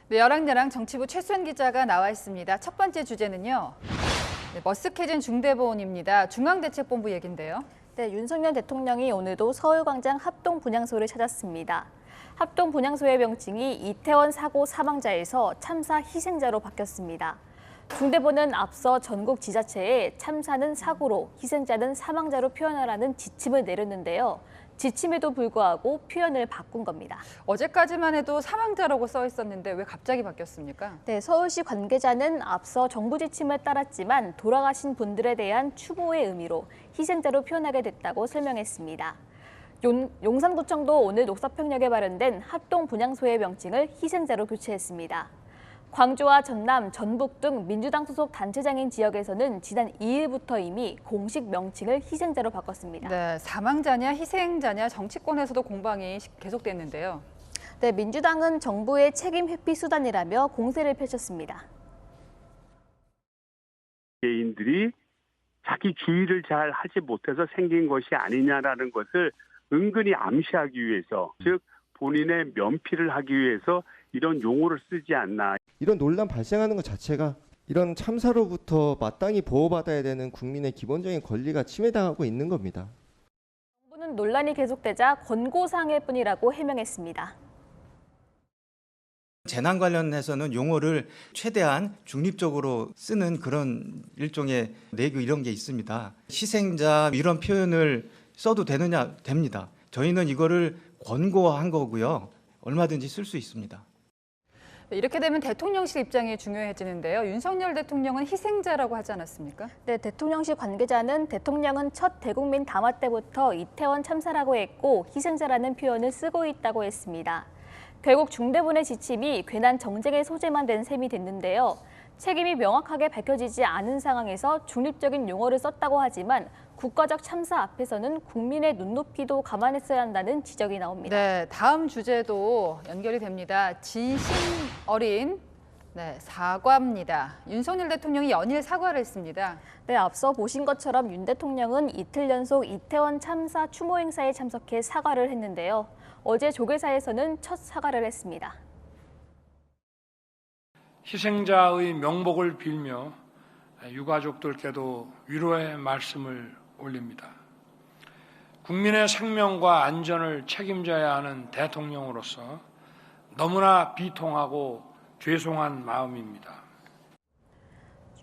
네, 여랑야랑 정치부 최수연 기자가 나와 있습니다. 첫 번째 주제는요. 네, 머쓱해진 중대본입니다. 중앙대책본부 얘긴데요. 네, 윤석열 대통령이 오늘도 서울광장 합동분향소를 찾았습니다. 합동분향소의 명칭이 이태원 사고 사망자에서 참사 희생자로 바뀌었습니다. 중대본은 앞서 전국 지자체에 참사는 사고로, 희생자는 사망자로 표현하라는 지침을 내렸는데요. 지침에도 불구하고 표현을 바꾼 겁니다. 어제까지만 해도 사망자라고 써 있었는데 왜 갑자기 바뀌었습니까? 네, 서울시 관계자는 앞서 정부 지침을 따랐지만 돌아가신 분들에 대한 추모의 의미로 희생자로 표현하게 됐다고 설명했습니다. 용산구청도 오늘 녹사평역에 마련된 합동분향소의 명칭을 희생자로 교체했습니다. 광주와 전남, 전북 등 민주당 소속 단체장인 지역에서는 지난 2일부터 이미 공식 명칭을 희생자로 바꿨습니다. 네, 사망자냐 희생자냐 정치권에서도 공방이 계속됐는데요. 네, 민주당은 정부의 책임 회피 수단이라며 공세를 펼쳤습니다. 개인들이 자기 주의를 잘 하지 못해서 생긴 것이 아니냐라는 것을 은근히 암시하기 위해서, 즉 본인의 면피를 하기 위해서 이런 용어를 쓰지 않나. 이런 논란 발생하는 것 자체가 이런 참사로부터 마땅히 보호받아야 되는 국민의 기본적인 권리가 침해당하고 있는 겁니다. 정부는 논란이 계속되자 권고사항일 뿐이라고 해명했습니다. 재난 관련해서는 용어를 최대한 중립적으로 쓰는 그런 일종의 내규 이런 게 있습니다. 희생자 이런 표현을 써도 됩니다. 저희는 이거를 권고한 거고요. 얼마든지 쓸 수 있습니다. 이렇게 되면 대통령실 입장이 중요해지는데요. 윤석열 대통령은 희생자라고 하지 않았습니까? 네, 대통령실 관계자는 대통령은 첫 대국민 담화 때부터 이태원 참사라고 했고 희생자라는 표현을 쓰고 있다고 했습니다. 결국 중대본의 지침이 괜한 정쟁의 소재만 된 셈이 됐는데요. 책임이 명확하게 밝혀지지 않은 상황에서 중립적인 용어를 썼다고 하지만 국가적 참사 앞에서는 국민의 눈높이도 감안했어야 한다는 지적이 나옵니다. 네, 다음 주제도 연결이 됩니다. 진심 어린 사과입니다. 윤석열 대통령이 연일 사과를 했습니다. 네, 앞서 보신 것처럼 윤 대통령은 이틀 연속 이태원 참사 추모 행사에 참석해 사과를 했는데요. 어제 조계사에서는 첫 사과를 했습니다. 희생자의 명복을 빌며 유가족들께도 위로의 말씀을 올립니다. 국민의 생명과 안전을 책임져야 하는 대통령으로서 너무나 비통하고 죄송한 마음입니다.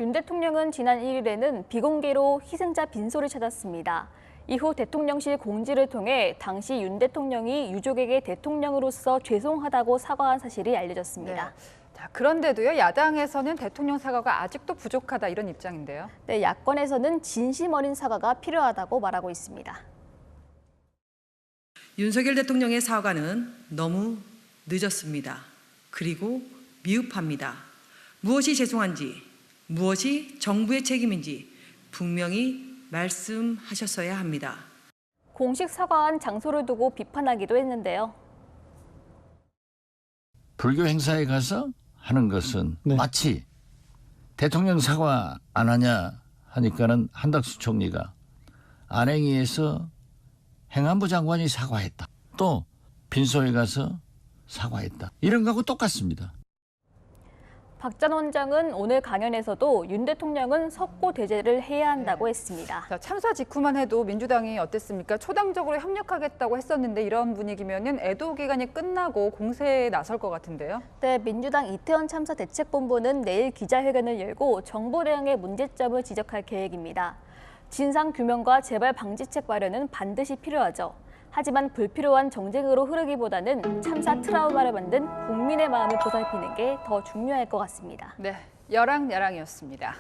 윤 대통령은 지난 1일에는 비공개로 희생자 빈소를 찾았습니다. 이후 대통령실 공지를 통해 당시 윤 대통령이 유족에게 대통령으로서 죄송하다고 사과한 사실이 알려졌습니다. 네. 자, 그런데도요, 야당에서는 대통령 사과가 아직도 부족하다 이런 입장인데요. 네, 야권에서는 진심 어린 사과가 필요하다고 말하고 있습니다. 윤석열 대통령의 사과는 너무 늦었습니다. 그리고 미흡합니다. 무엇이 죄송한지, 무엇이 정부의 책임인지 분명히 말씀하셨어야 합니다. 공식 사과한 장소를 두고 비판하기도 했는데요. 불교 행사에 가서 하는 것은 마치 대통령 사과 안 하냐 하니까는 한덕수 총리가 안행위에서 행안부 장관이 사과했다. 또 빈소에 가서 사과했다. 이런 거하고 똑같습니다. 박 전 원장은 오늘 강연에서도 윤 대통령은 석고대죄를 해야 한다고 했습니다. 자, 참사 직후만 해도 민주당이 어땠습니까? 초당적으로 협력하겠다고 했었는데 이런 분위기면은 애도 기간이 끝나고 공세에 나설 것 같은데요. 네, 민주당 이태원 참사 대책본부는 내일 기자회견을 열고 정부 대응의 문제점을 지적할 계획입니다. 진상규명과 재발 방지책 마련은 반드시 필요하죠. 하지만 불필요한 정쟁으로 흐르기보다는 참사 트라우마를 만든 국민의 마음을 보살피는 게 더 중요할 것 같습니다. 네, 여랑야랑이었습니다.